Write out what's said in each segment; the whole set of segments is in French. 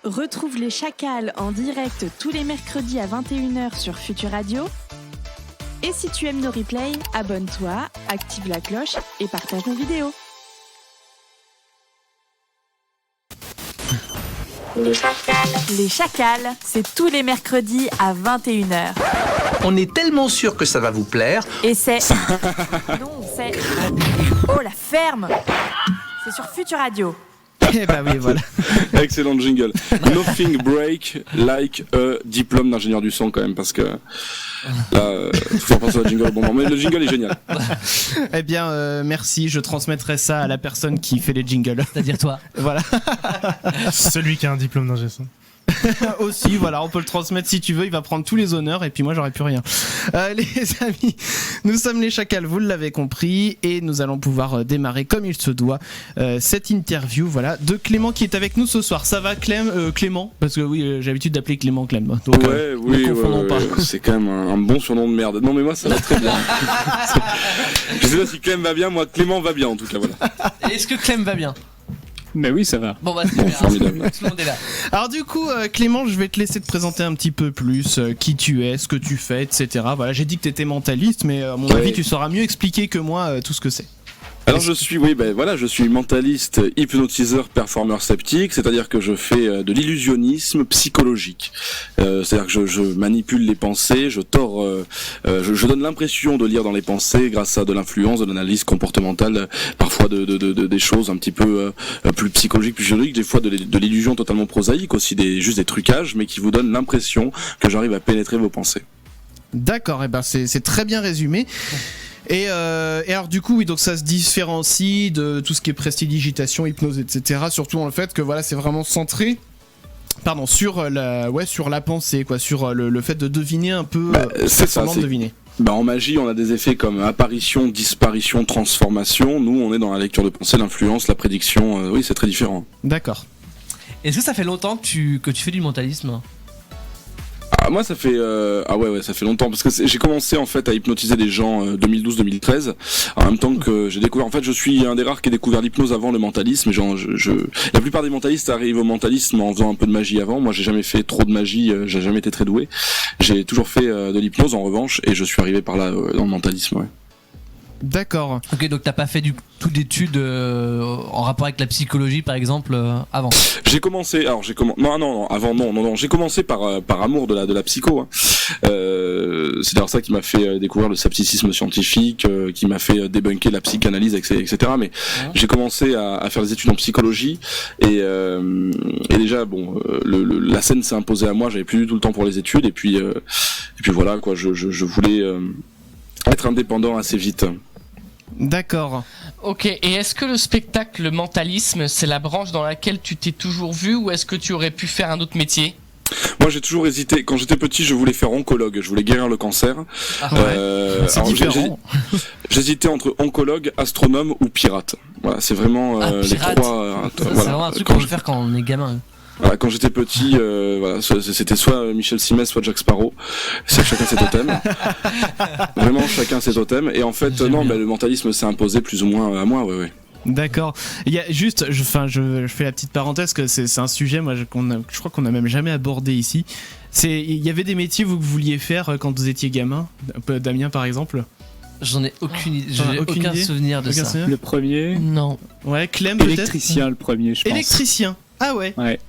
Retrouve les Chacals en direct tous les mercredis à 21h sur Futur Radio. Et si tu aimes nos replays, abonne-toi, active la cloche et partage nos vidéos. Les Chacals, c'est tous les mercredis à 21h. On est tellement sûr que ça va vous plaire. Et c'est... Non, c'est... Oh, la ferme! C'est sur Futur Radio. Eh bah oui, voilà. Excellent jingle. Nothing break like a diplôme d'ingénieur du son quand même, parce que là, faut faire passer le jingle au bon moment. Mais le jingle est génial. Eh bien, merci. Je transmettrai ça à la personne qui fait les jingles. C'est-à-dire toi. Voilà. Celui qui a un diplôme d'ingé son. Aussi, voilà, on peut le transmettre si tu veux. Il va prendre tous les honneurs et puis moi j'aurai plus rien. Les amis, nous sommes les Chacals, vous l'avez compris, et nous allons pouvoir démarrer comme il se doit cette interview, voilà, de Clément qui est avec nous ce soir. Ça va, Clément? Parce que oui, j'ai l'habitude d'appeler Clément Clem. Donc, oui, ne confondons pas. C'est quand même un bon surnom de merde. Non mais moi ça va très bien. Je sais pas si Clem va bien, moi Clément va bien en tout cas, voilà. Et est-ce que Clem va bien? Mais oui, ça va. Bon bah c'est bien, formidable. tout le monde est là. Alors du coup, Clément, je vais te laisser te présenter un petit peu plus qui tu es, ce que tu fais, etc. Voilà, j'ai dit que tu étais mentaliste, mais à mon avis, tu sauras mieux expliquer que moi tout ce que c'est. Alors je suis mentaliste, hypnotiseur, performeur sceptique, c'est-à-dire que je fais de l'illusionnisme psychologique. C'est-à-dire que je manipule les pensées, je donne l'impression de lire dans les pensées grâce à de l'influence, de l'analyse comportementale, parfois des choses un petit peu plus psychologiques, plus juridiques, des fois de l'illusion totalement prosaïque, aussi juste des trucages, mais qui vous donnent l'impression que j'arrive à pénétrer vos pensées. D'accord, et ben c'est très bien résumé. Et alors du coup oui, donc ça se différencie de tout ce qui est prestidigitation, hypnose, etc. Surtout dans le fait que voilà, c'est vraiment centré sur la pensée, quoi, sur le fait de deviner un peu, c'est ça, de deviner. En magie, on a des effets comme apparition, disparition, transformation. Nous, on est dans la lecture de pensée, l'influence, la prédiction. Oui, c'est très différent. D'accord. Est-ce que ça fait longtemps que tu fais du mentalisme? Moi ça fait ça fait longtemps, parce que j'ai commencé en fait à hypnotiser des gens 2012-2013, en même temps que j'ai découvert, en fait je suis un des rares qui a découvert l'hypnose avant le mentalisme. La plupart des mentalistes arrivent au mentalisme en faisant un peu de magie avant. Moi j'ai jamais fait trop de magie, j'ai jamais été très doué. J'ai toujours fait de l'hypnose en revanche, et je suis arrivé par là dans le mentalisme, ouais. D'accord. Ok, donc t'as pas fait du tout d'études en rapport avec la psychologie par exemple avant? J'ai commencé j'ai commencé par amour de la psycho, hein. C'est d'ailleurs ça qui m'a fait découvrir le scepticisme scientifique, qui m'a fait débunker la psychanalyse, etc. Mais j'ai commencé à faire des études en psychologie, et déjà la scène s'est imposée à moi. J'avais plus du tout le temps pour les études, et puis voilà quoi, je voulais être indépendant assez vite. D'accord. Ok, et est-ce que le spectacle, le mentalisme, c'est la branche dans laquelle tu t'es toujours vu, ou est-ce que tu aurais pu faire un autre métier? Moi j'ai toujours hésité. Quand j'étais petit, je voulais faire oncologue, je voulais guérir le cancer. C'est différent. J'hésitais entre oncologue, astronome ou pirate. Voilà, c'est vraiment les trois. C'est vraiment un truc qu'on veut faire quand on est gamin. Voilà, quand j'étais petit, c'était soit Michel Simès, soit Jack Sparrow. Chacun ses totems. Vraiment, chacun ses totems. Et en fait, le mentalisme s'est imposé plus ou moins à moi, ouais. D'accord. Il y a juste, je fais la petite parenthèse, que c'est un sujet, moi, je crois qu'on n'a même jamais abordé ici. Il y avait des métiers que vous vouliez faire quand vous étiez gamin, Damien par exemple? J'en ai aucune idée. J'ai aucun souvenir de ça. Le premier? Non. Ouais, Clem peut-être. Électricien, le premier, je pense. Électricien. Ah ouais. Ouais.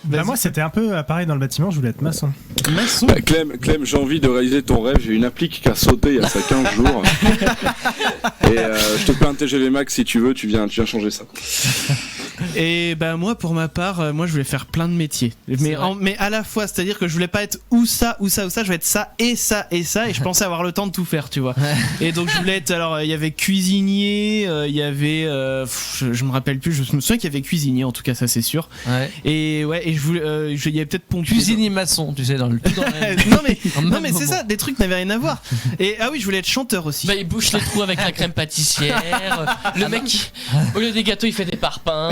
Moi c'était un peu pareil dans le bâtiment, je voulais être maçon. Clem, j'ai envie de réaliser ton rêve. J'ai une appli qui a sauté il y a ça 15 jours. Et je te peux un TGV Max si tu veux, tu viens changer ça. Et moi pour ma part, moi je voulais faire plein de métiers, mais à la fois, c'est-à-dire que je voulais pas être ou ça, je voulais être ça et ça et ça, et je pensais avoir le temps de tout faire, tu vois. Et donc je voulais être, alors il y avait cuisinier, il y avait je me rappelle plus, je me souviens qu'il y avait cuisinier, en tout cas ça c'est sûr. Ouais. Et je voulais il y avait peut-être pompier. Cuisinier maçon, tu sais, dans le non mais c'est ça, des trucs n'avaient rien à voir. Et oui, je voulais être chanteur aussi. Il bouche les trous avec la crème pâtissière. Le mec, au lieu des gâteaux, il fait des parpaings.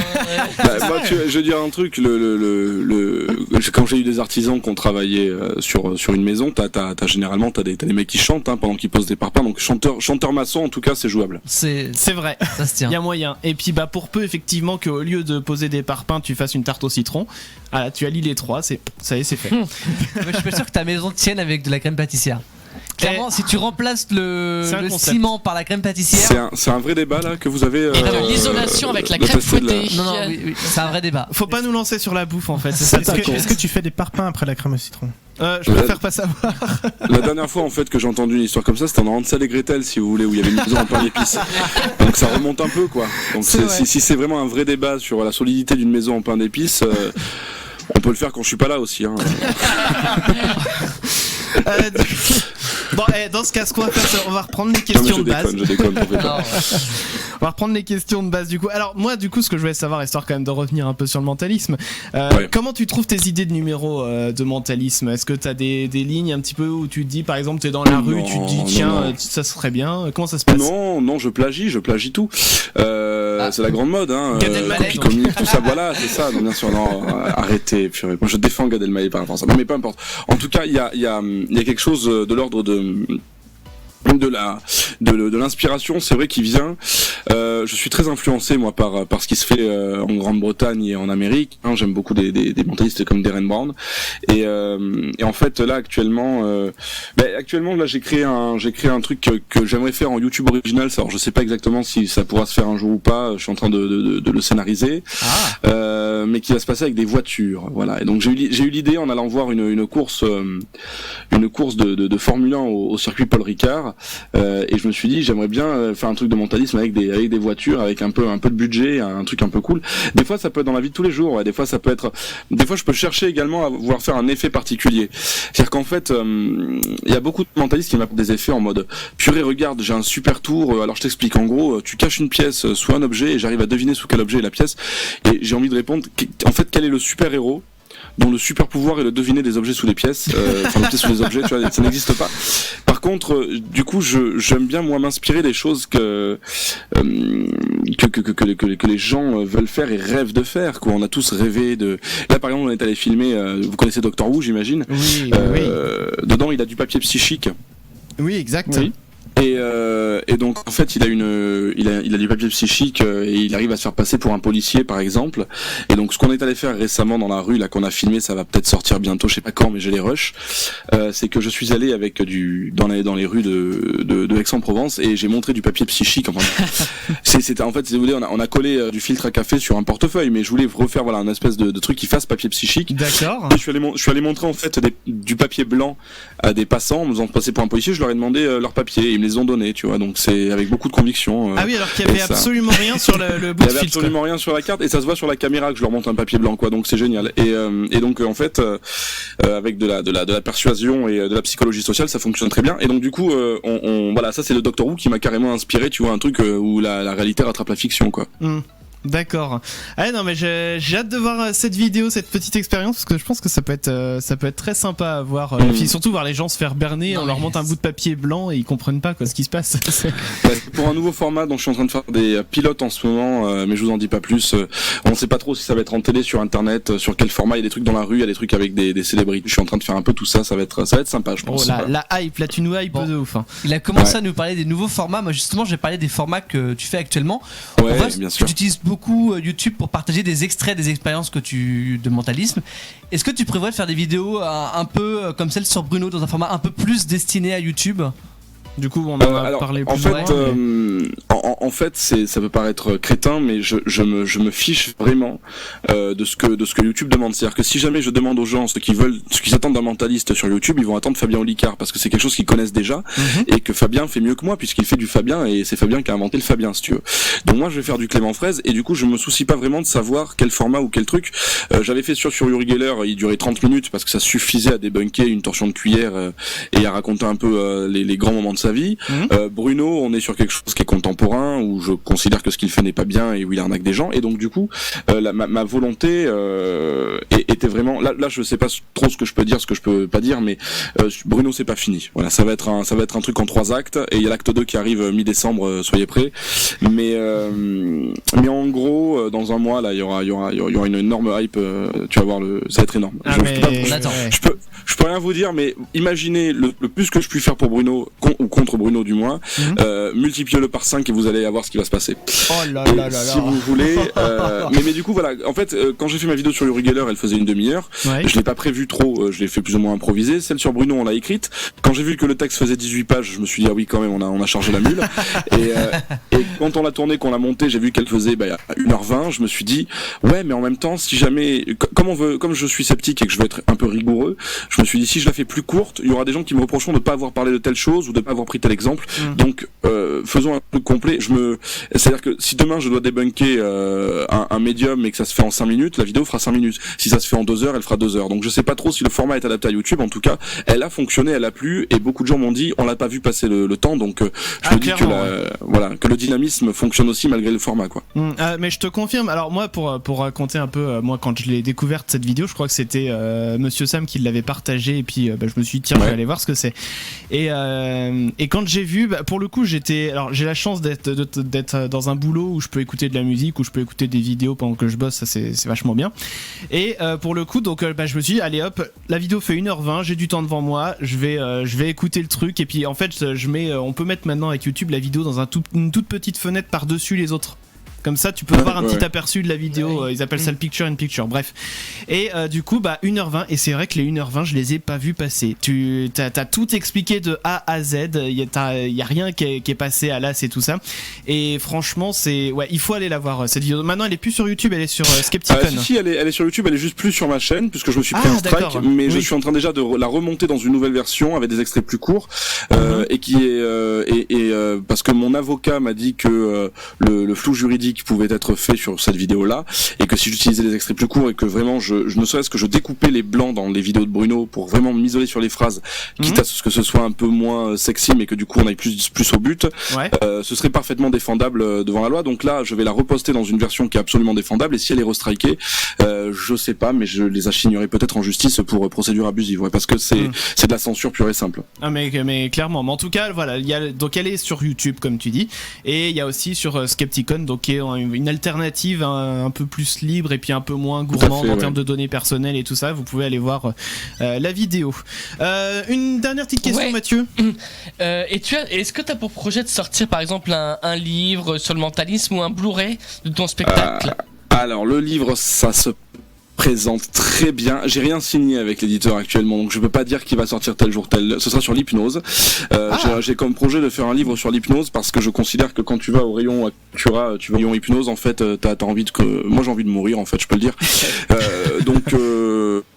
Moi, je veux dire un truc, quand j'ai eu des artisans qui ont travaillé sur une maison, généralement t'as des mecs qui chantent pendant qu'ils posent des parpaings, donc chanteur maçon en tout cas c'est jouable. C'est vrai, ça se tient. Il y a moyen. Et puis pour peu effectivement qu'au lieu de poser des parpaings tu fasses une tarte au citron, tu allies les trois, ça y est, c'est fait. Je suis pas sûr que ta maison tienne avec de la crème pâtissière. Clairement, si tu remplaces le ciment par la crème pâtissière, c'est un vrai débat là que vous avez. Et l'isolation avec la crème fouettée. Non, oui, c'est un vrai débat. Faut pas nous lancer sur la bouffe en fait. Est-ce que tu fais des parpaings après la crème au citron? Je préfère pas savoir. La dernière fois en fait que j'ai entendu une histoire comme ça, c'était dans Hansel et Gretel, si vous voulez, où il y avait une maison en pain d'épices. Donc ça remonte un peu quoi. Donc si c'est vraiment un vrai débat sur la solidité d'une maison en pain d'épices, on peut le faire quand je suis pas là aussi. Bon, dans ce cas, ce qu'on va faire, c'est on va reprendre les questions de base. Je déconne. On va reprendre les questions de base du coup. Alors moi, du coup, ce que je voulais savoir, histoire quand même de revenir un peu sur le mentalisme, comment tu trouves tes idées de numéros de mentalisme? Est-ce que t'as des lignes un petit peu où tu te dis, par exemple, t'es dans la rue, tu te dis tiens, ça serait bien. Comment ça se passe? Non, je plagie tout. C'est la grande mode, copie comique, tout ça. Voilà, c'est ça. Non, bien sûr, non. Arrêtez. Moi, je défends Gad Elmaleh par rapport à ça. Non, mais peu importe. En tout cas, il y a quelque chose de l'ordre de l'inspiration, c'est vrai, qui vient. Je suis très influencé moi par ce qui se fait en Grande-Bretagne et en Amérique. J'aime beaucoup des mentalistes comme Darren Brown. Et en fait là actuellement là j'ai créé un truc que j'aimerais faire en YouTube original. Alors je sais pas exactement si ça pourra se faire un jour ou pas. Je suis en train de le scénariser. Mais qui va se passer avec des voitures. Voilà. Et donc j'ai eu l'idée en allant voir une course de Formule 1 au circuit Paul Ricard. Et je me suis dit j'aimerais bien faire un truc de mentalisme avec des voitures, avec un peu de budget, un truc un peu cool. Des fois ça peut être dans la vie de tous les jours, des fois je peux chercher également à vouloir faire un effet particulier. C'est-à-dire qu'en fait il y a beaucoup de mentalistes qui m'apportent des effets en mode purée, regarde, j'ai un super tour, alors je t'explique, en gros tu caches une pièce sous un objet et j'arrive à deviner sous quel objet est la pièce, et j'ai envie de répondre en fait quel est le super héros dont le super pouvoir est de deviner des objets sous les pièces, enfin des pièces sous les objets, tu vois, ça n'existe pas. Par contre, du coup, j'aime bien moi m'inspirer des choses que les gens veulent faire et rêvent de faire. Quoi. On a tous rêvé de. Là, par exemple, on est allé filmer. Vous connaissez Doctor Who, j'imagine. Oui. Dedans, il a du papier psychique. Oui, exact. Oui. Et donc en fait il a du papier psychique et il arrive à se faire passer pour un policier par exemple. Et donc ce qu'on est allé faire récemment dans la rue là qu'on a filmé, ça va peut-être sortir bientôt, je sais pas quand, mais j'ai les rushs, c'est que je suis allé avec dans les rues de Aix-en-Provence et j'ai montré du papier psychique. Enfin, c'était en fait, si vous voulez, on a collé du filtre à café sur un portefeuille, mais je voulais refaire un espèce de truc qui fasse papier psychique. D'accord. Et je suis allé montrer en fait du papier blanc à des passants en me faisant passer pour un policier. Je leur ai demandé leur papier et ils me les ont donnés, tu vois. Donc c'est avec beaucoup de conviction. Ah oui, alors qu'il y avait absolument rien sur le bout de filtre. Il y avait absolument rien sur la carte et ça se voit sur la caméra que je leur montre un papier blanc, quoi. Donc c'est génial. Et donc en fait avec de la persuasion et de la psychologie sociale, ça fonctionne très bien. Et donc du coup voilà, ça c'est le Doctor Who qui m'a carrément inspiré, tu vois, un truc où la réalité rattrape la fiction, quoi. D'accord. Ah non mais j'ai hâte de voir cette vidéo, cette petite expérience, parce que je pense que ça peut être très sympa à voir. Et puis surtout voir les gens se faire berner, on leur montre un bout de papier blanc et ils comprennent pas ce qui se passe. Pour un nouveau format dont je suis en train de faire des pilotes en ce moment, mais je vous en dis pas plus. On sait pas trop si ça va être en télé, sur internet, sur quel format. Il y a des trucs dans la rue, il y a des trucs avec des célébrités. Je suis en train de faire un peu tout ça, ça va être sympa, je pense. La hype, là tu nous hype de ouf. Il a commencé à nous parler des nouveaux formats. Moi justement j'ai parlé des formats que tu fais actuellement. Bien sûr. Tu utilises beaucoup YouTube pour partager des extraits des expériences de mentalisme. Est-ce que tu prévois de faire des vidéos un peu comme celle sur Bruno dans un format un peu plus destiné à YouTube? Du coup, on en a parlé plus en fait, ça peut paraître crétin, mais je me fiche vraiment de ce que YouTube demande. C'est-à-dire que si jamais je demande aux gens ce qu'ils attendent d'un mentaliste sur YouTube, ils vont attendre Fabien Olicard parce que c'est quelque chose qu'ils connaissent déjà et que Fabien fait mieux que moi puisqu'il fait du Fabien et c'est Fabien qui a inventé le Fabien, si tu veux. Donc moi, je vais faire du Clément Fraise et du coup, je me soucie pas vraiment de savoir quel format ou quel truc. J'avais fait sur Uri Geller, il durait 30 minutes parce que ça suffisait à débunker une torsion de cuillère et à raconter un peu les grands moments de sa sa vie. Bruno, on est sur quelque chose qui est contemporain, où je considère que ce qu'il fait n'est pas bien et où il arnaque des gens. Et donc du coup, ma volonté était vraiment. Là, je sais pas trop ce que je peux dire, ce que je peux pas dire, mais Bruno, c'est pas fini. Voilà, ça va être un truc en 3 actes. Et il y a l'acte 2 qui arrive mi-décembre, soyez prêts. Mais en gros, dans un mois, là, il y aura une énorme hype. Tu vas voir, ça va être énorme. Je peux rien vous dire, mais imaginez le plus que je puis faire pour Bruno, ou contre Bruno du moins, multipliez-le par 5 et vous allez avoir ce qui va se passer. Oh là là là là. Si vous voulez. Mais du coup, voilà. En fait, quand j'ai fait ma vidéo sur Uri Geller, elle faisait une demi-heure. Ouais. Je l'ai pas prévu trop, je l'ai fait plus ou moins improvisé. Celle sur Bruno, on l'a écrite. Quand j'ai vu que le texte faisait 18 pages, je me suis dit, ah oui, quand même, on a chargé la mule. et quand on l'a tournée, qu'on l'a montée, j'ai vu qu'elle faisait 1h20. Je me suis dit, ouais, mais en même temps, si jamais, comme je suis sceptique et que je veux être un peu rigoureux, je me suis dit, si je la fais plus courte, il y aura des gens qui me reprocheront de pas avoir parlé de telle chose ou de pas avoir pris tel exemple. Donc, faisons un truc complet. C'est-à-dire que si demain je dois débunker un médium et que ça se fait en 5 minutes, la vidéo fera 5 minutes. Si ça se fait en 2 heures, elle fera 2 heures. Donc je sais pas trop si le format est adapté à YouTube. En tout cas, elle a fonctionné, elle a plu, et beaucoup de gens m'ont dit, on l'a pas vu passer le temps. Donc je me dis que que le dynamisme fonctionne aussi malgré le format, quoi. Mais je te confirme. Alors moi, pour raconter un peu, moi quand je l'ai découverte cette vidéo, je crois que c'était Monsieur Sam qui l'avait partagé, et puis je me suis dit, tiens, je vais aller voir ce que c'est. Et quand j'ai vu, pour le coup, j'ai la chance d'être dans un boulot où je peux écouter de la musique, où je peux écouter des vidéos pendant que je bosse, ça c'est vachement bien. Et pour le coup, donc je me suis dit, allez hop, la vidéo fait 1h20, j'ai du temps devant moi, je vais écouter le truc, et puis en fait on peut mettre maintenant avec YouTube la vidéo dans une toute petite fenêtre par-dessus les autres. Comme ça, tu peux voir un petit aperçu de la vidéo. Ils appellent ça le picture in picture. Bref. Et du coup, 1h20. Et c'est vrai que les 1h20, je les ai pas vus passer. T'as tout expliqué de A à Z. Il y a rien qui est passé à l'as et tout ça. Et franchement, il faut aller la voir, cette vidéo. Maintenant, elle est plus sur YouTube, elle est sur Skepticon. Si, elle est sur YouTube, elle est juste plus sur ma chaîne, puisque je me suis pris un strike. Mais je suis en train déjà de la remonter dans une nouvelle version avec des extraits plus courts. Et qui est, parce que mon avocat m'a dit que le flou juridique pouvait être fait sur cette vidéo-là, et que si j'utilisais des extraits plus courts et que vraiment je ne serait-ce que je découpais les blancs dans les vidéos de Bruno pour vraiment m'isoler sur les phrases, quitte à ce que ce soit un peu moins sexy, mais que du coup on aille plus au but, ce serait parfaitement défendable devant la loi. Donc là, je vais la reposter dans une version qui est absolument défendable, et si elle est restrikée, je sais pas, mais je les achignerai peut-être en justice pour procédure abusive, parce que c'est de la censure pure et simple. Ah mais clairement. Mais en tout cas, voilà, donc elle est sur YouTube comme tu dis, et il y a aussi sur Skepticon, donc qui est une alternative un peu plus libre et puis un peu moins gourmande en termes de données personnelles et tout ça. Vous pouvez aller voir la vidéo. Une dernière petite question, Mathieu. Est-ce que tu as pour projet de sortir par exemple un livre sur le mentalisme ou un Blu-ray de ton spectacle? Alors le livre, ça se présente très bien. J'ai rien signé avec l'éditeur actuellement, donc je peux pas dire qu'il va sortir tel jour tel. Ce sera sur l'hypnose. J'ai comme projet de faire un livre sur l'hypnose, parce que je considère que quand tu vas au rayon Actura, tu vas au rayon hypnose, en fait, t'as envie moi j'ai envie de mourir, en fait, je peux le dire. Donc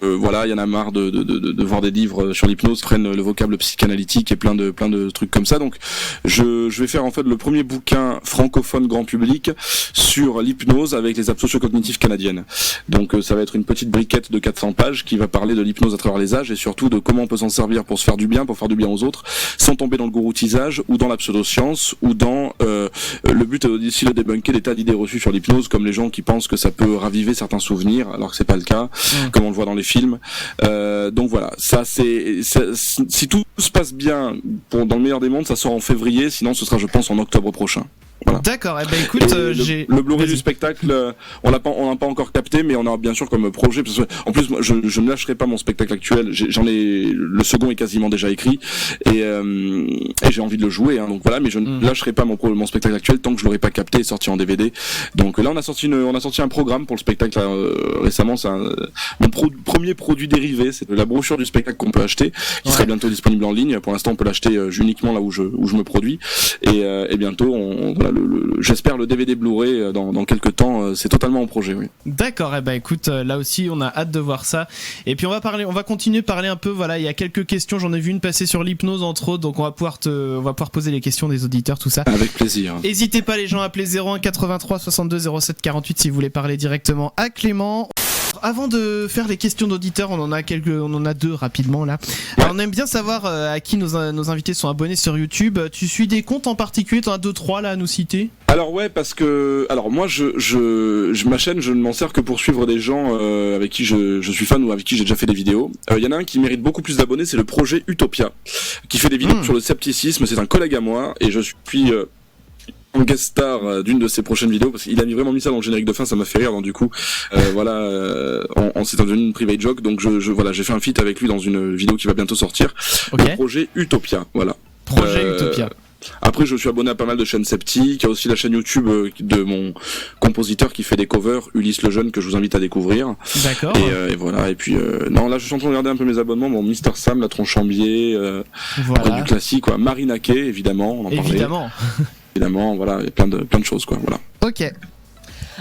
voilà, il y en a marre de voir des livres sur l'hypnose prennent le vocable psychanalytique et plein de trucs comme ça. Donc je vais faire en fait le premier bouquin francophone grand public sur l'hypnose avec les apps socio-cognitives canadiennes. Donc ça va être une petite briquette de 400 pages qui va parler de l'hypnose à travers les âges, et surtout de comment on peut s'en servir pour se faire du bien, pour faire du bien aux autres, sans tomber dans le gouroutisage ou dans la pseudo-science ou dans le but aussi de débunker des tas d'idées reçues sur l'hypnose, comme les gens qui pensent que ça peut raviver certains souvenirs alors que c'est pas le cas, comme on le voit dans les films. Donc voilà, ça c'est si tout se passe bien dans le meilleur des mondes, ça sort en février, sinon ce sera je pense en octobre prochain. Voilà. D'accord, écoute, le Blu-ray du spectacle, on l'a pas encore capté, mais on a bien sûr comme projet, parce que, en plus moi, je ne lâcherai pas mon spectacle actuel, le second est quasiment déjà écrit, et j'ai envie de le jouer, hein, donc voilà, mais je ne lâcherai pas mon spectacle actuel tant que je l'aurai pas capté et sorti en DVD. Donc là on a sorti un programme pour le spectacle récemment, c'est mon premier produit dérivé, c'est la brochure du spectacle qu'on peut acheter, qui sera bientôt disponible en ligne. Pour l'instant on peut l'acheter uniquement là où je me produis, et bientôt j'espère le DVD Blu-ray dans quelques temps, c'est totalement en projet, oui. D'accord, écoute, là aussi on a hâte de voir ça. Et puis on va continuer de parler un peu, voilà, il y a quelques questions, j'en ai vu une passer sur l'hypnose entre autres, donc on va pouvoir poser les questions des auditeurs, tout ça. Avec plaisir. N'hésitez pas les gens à appeler 01 83 62 07 48 si vous voulez parler directement à Clément. avant de faire les questions d'auditeurs, on en a deux rapidement là. Ouais. Alors, on aime bien savoir à qui nos invités sont abonnés sur YouTube. Tu suis des comptes en particulier? T'en as 2-3 là à nous citer? Alors ouais, parce que moi ma chaîne, je ne m'en sers que pour suivre des gens avec qui je suis fan ou avec qui j'ai déjà fait des vidéos. Il y en a un qui mérite beaucoup plus d'abonnés, c'est le projet Utopia, qui fait des vidéos sur le scepticisme. C'est un collègue à moi et je suis en guest star d'une de ses prochaines vidéos parce qu'il a vraiment mis ça dans le générique de fin, ça m'a fait rire. Donc du coup, c'est devenu une private joke. Donc j'ai fait un feat avec lui dans une vidéo qui va bientôt sortir. Ok. Le projet Utopia, voilà. Projet Utopia. Après, je suis abonné à pas mal de chaînes sceptiques. Il y a aussi la chaîne YouTube de mon compositeur qui fait des covers, Ulysse le Jeune, que je vous invite à découvrir. D'accord. Et voilà. Et puis, là, je suis en train de regarder un peu mes abonnements. Bon, Mister Sam, La Tronchambier, Voilà. du classique, quoi. Marinaquet, évidemment. On en parlait. Évidemment, voilà. Il y a plein de choses, quoi. Voilà. Ok.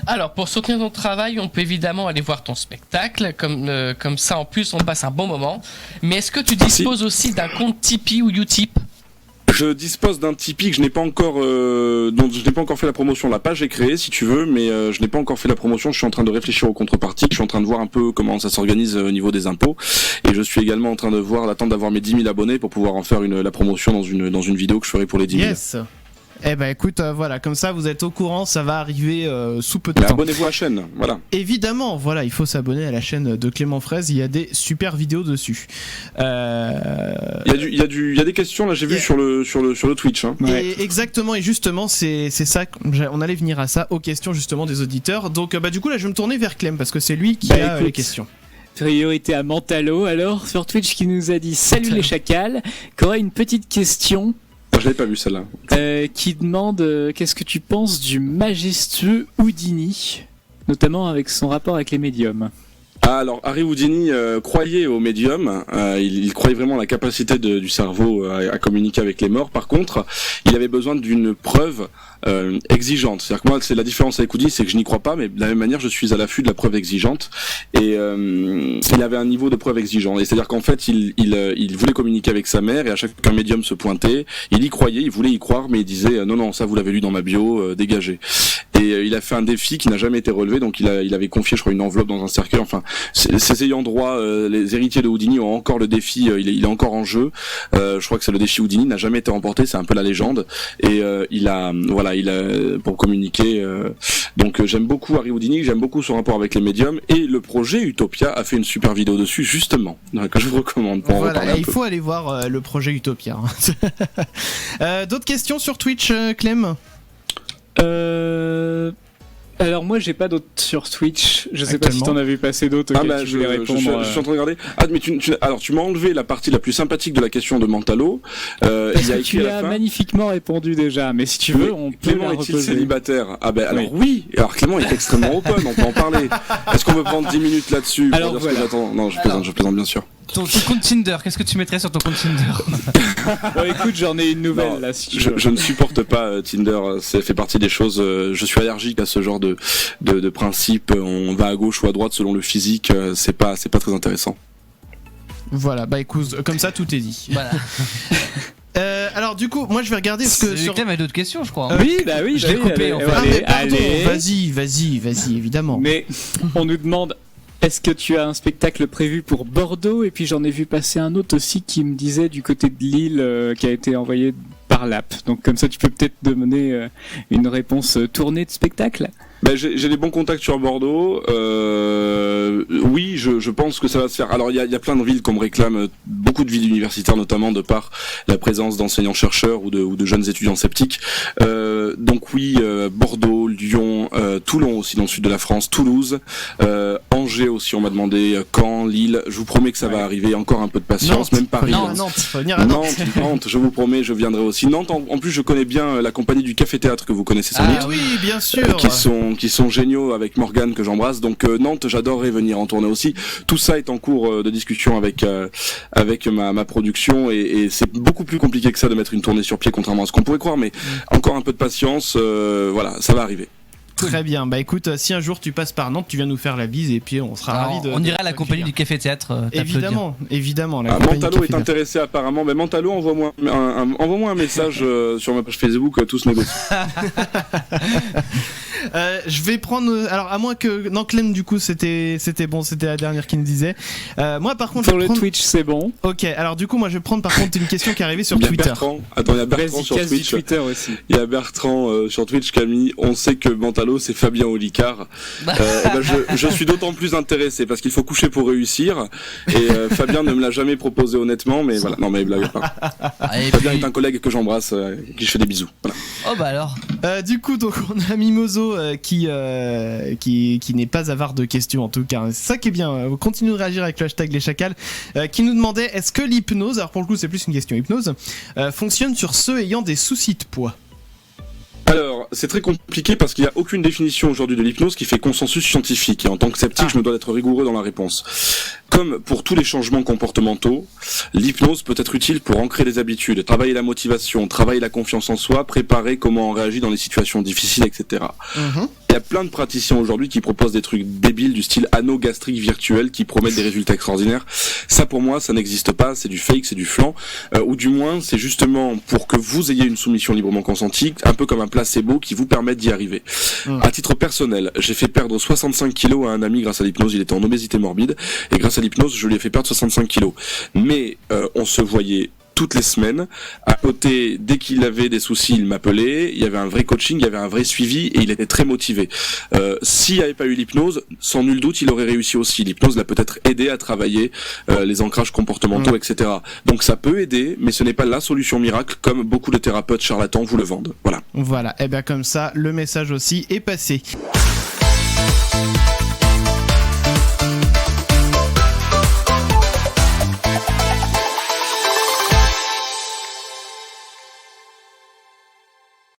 Alors, pour soutenir ton travail, on peut évidemment aller voir ton spectacle. Comme ça, en plus, on passe un bon moment. Mais est-ce que tu disposes aussi d'un compte Tipeee ou Utip? Je dispose d'un Tipeee que je n'ai pas encore, dont je n'ai pas encore fait la promotion. La page est créée, si tu veux, mais je n'ai pas encore fait la promotion. Je suis en train de réfléchir aux contreparties. Je suis en train de voir un peu comment ça s'organise au niveau des impôts. Et je suis également en train d'attendre d'avoir mes 10 000 abonnés pour pouvoir en faire la promotion dans une vidéo que je ferai pour les 10 000. Yes. Eh ben écoute, voilà, comme ça vous êtes au courant, ça va arriver sous peu de temps. Abonnez-vous à la chaîne, voilà. Évidemment, voilà, il faut s'abonner à la chaîne de Clément Fraise, il y a des super vidéos dessus. Il y a des questions là, j'ai vu sur le Twitch. Hein. Et exactement, et justement, c'est ça, on allait venir à ça, aux questions justement des auditeurs. Donc du coup là, je vais me tourner vers Clem parce que c'est lui qui a les questions. Priorité à Mentalo, alors, sur Twitch, qui nous a dit « Salut les chacals », qui aurait une petite question. Je l'avais pas vu celle-là. Qui demande qu'est-ce que tu penses du majestueux Houdini, notamment avec son rapport avec les médiums. Alors Harry Houdini croyait aux médiums, il croyait vraiment à la capacité du cerveau à communiquer avec les morts. Par contre, il avait besoin d'une preuve exigeante. C'est-à-dire que moi, c'est la différence avec Houdini, c'est que je n'y crois pas, mais de la même manière, je suis à l'affût de la preuve exigeante. Et il avait un niveau de preuve exigeant. Et c'est-à-dire qu'en fait, il voulait communiquer avec sa mère, et à chaque fois qu'un médium se pointait, il y croyait, il voulait y croire, mais il disait non, ça vous l'avez lu dans ma bio, dégagez. Et il a fait un défi qui n'a jamais été relevé, donc il avait confié, je crois, une enveloppe dans un cercueil. Enfin, ses ayants droit, les héritiers de Houdini ont encore le défi, il est encore en jeu. Je crois que c'est le défi Houdini, n'a jamais été remporté, c'est un peu la légende. Et il a pour communiquer. Donc j'aime beaucoup Harry Houdini, j'aime beaucoup son rapport avec les médiums, et le projet Utopia a fait une super vidéo dessus justement, que je vous recommande pour en reparler un peu. Il faut aller voir le projet Utopia. D'autres questions sur Twitch, Clem? Alors moi j'ai pas d'autres sur Twitch, je sais pas si t'en as vu passer d'autres auxquels tu voulais répondre. Je suis en train de regarder. Ah mais alors tu m'as enlevé la partie la plus sympathique de la question de Mentalo. Parce que tu as magnifiquement répondu déjà, mais si tu veux on peut Clément la est-il reposer. célibataire? Ah ben alors oui. Alors Clément est extrêmement open, on peut en parler. Est-ce qu'on peut prendre 10 minutes là-dessus? Alors voilà. Non, je plaisante bien sûr. Ton compte Tinder, qu'est-ce que tu mettrais sur ton compte Tinder? Bon, écoute, j'en ai une nouvelle là si tu veux. Je ne supporte pas Tinder, ça fait partie des choses, je suis allergique à ce genre de principe, on va à gauche ou à droite selon le physique, c'est pas très intéressant. Voilà, bah écoute, comme ça tout est dit. Voilà. Alors du coup, moi je vais regarder ce que sur... Clem a d'autres questions, je crois. Oui, je l'ai coupé en fait. Ah mais pardon, allez. vas-y, évidemment. Mais on nous demande est-ce que tu as un spectacle prévu pour Bordeaux? Et puis j'en ai vu passer un autre aussi qui me disait du côté de Lille qui a été envoyé par l'app. Donc comme ça tu peux peut-être donner une réponse tournée de spectacle. Ben, j'ai des bons contacts sur Bordeaux. Oui, je pense que ça va se faire. Alors il y a plein de villes qu'on me réclame, beaucoup de villes universitaires notamment de par la présence d'enseignants chercheurs ou de jeunes étudiants sceptiques. Donc oui, Bordeaux, Lyon, Toulon aussi dans le sud de la France, Toulouse, Angers aussi on m'a demandé, Caen, Lille. Je vous promets que ça va arriver. Encore un peu de patience, même Paris. Nantes, faut venir à Nantes. Nantes, je vous promets, je viendrai aussi. Nantes, en plus je connais bien la compagnie du Café Théâtre que vous connaissez sans doute. Ah oui, bien sûr. Qui sont géniaux avec Morgane que j'embrasse. Donc Nantes, j'adorerais venir en tournée aussi. Tout ça est en cours de discussion avec ma production et c'est beaucoup plus compliqué que ça de mettre une tournée sur pied contrairement à ce qu'on pourrait croire. Mais encore un peu de patience, voilà, ça va arriver. Très bien, bah écoute, si un jour tu passes par Nantes, tu viens nous faire la bise et puis on sera ravis de... On ira à la compagnie du Café Théâtre. Évidemment. Mentalo est intéressé apparemment, mais Mentalo, envoie-moi un message sur ma page Facebook, tous négocient. Je vais prendre. Alors, à moins que. Non, Clem, du coup, c'était bon, c'était la dernière qui me disait. Moi, par contre. Pour le Twitch, c'est bon. Ok, alors, du coup, moi, je vais prendre par contre une question qui est arrivée sur Il y a Twitter. Bertrand. Attends, il y a Bertrand sur Twitch. Twitter aussi. Il y a Bertrand sur Twitch, Camille. On sait que Mentalo, c'est Fabien Olicard. Je suis d'autant plus intéressé parce qu'il faut coucher pour réussir. Et Fabien ne me l'a jamais proposé honnêtement, mais voilà. Non, mais blague pas. Fabien est un collègue que j'embrasse, qui je fais des bisous. Voilà. Oh bah alors. Du coup, donc on a Mimoso qui n'est pas avare de questions en tout cas. C'est ça qui est bien. Continuez de réagir avec le hashtag les chacals. Qui nous demandait est-ce que l'hypnose, alors pour le coup c'est plus une question hypnose, fonctionne sur ceux ayant des soucis de poids? Alors, c'est très compliqué parce qu'il n'y a aucune définition aujourd'hui de l'hypnose qui fait consensus scientifique. Et en tant que sceptique, je me dois d'être rigoureux dans la réponse. Comme pour tous les changements comportementaux, l'hypnose peut être utile pour ancrer des habitudes, travailler la motivation, travailler la confiance en soi, préparer comment on réagit dans les situations difficiles, etc. Il y a plein de praticiens aujourd'hui qui proposent des trucs débiles du style anneau gastrique virtuel qui promettent des résultats extraordinaires. Ça, pour moi, ça n'existe pas. C'est du fake, c'est du flan. Ou du moins, c'est justement pour que vous ayez une soumission librement consentie, un peu comme un placebo qui vous permet d'y arriver. À titre personnel, j'ai fait perdre 65 kilos à un ami grâce à l'hypnose. Il était en obésité morbide et grâce à l'hypnose, je lui ai fait perdre 65 kilos. Mais on se voyait toutes les semaines. À côté, dès qu'il avait des soucis, il m'appelait. Il y avait un vrai coaching, il y avait un vrai suivi et il était très motivé. S'il n'y avait pas eu l'hypnose, sans nul doute, il aurait réussi aussi. L'hypnose l'a peut-être aidé à travailler les ancrages comportementaux, etc. Donc ça peut aider, mais ce n'est pas la solution miracle comme beaucoup de thérapeutes charlatans vous le vendent. Voilà. Voilà. Et bien comme ça, le message aussi est passé.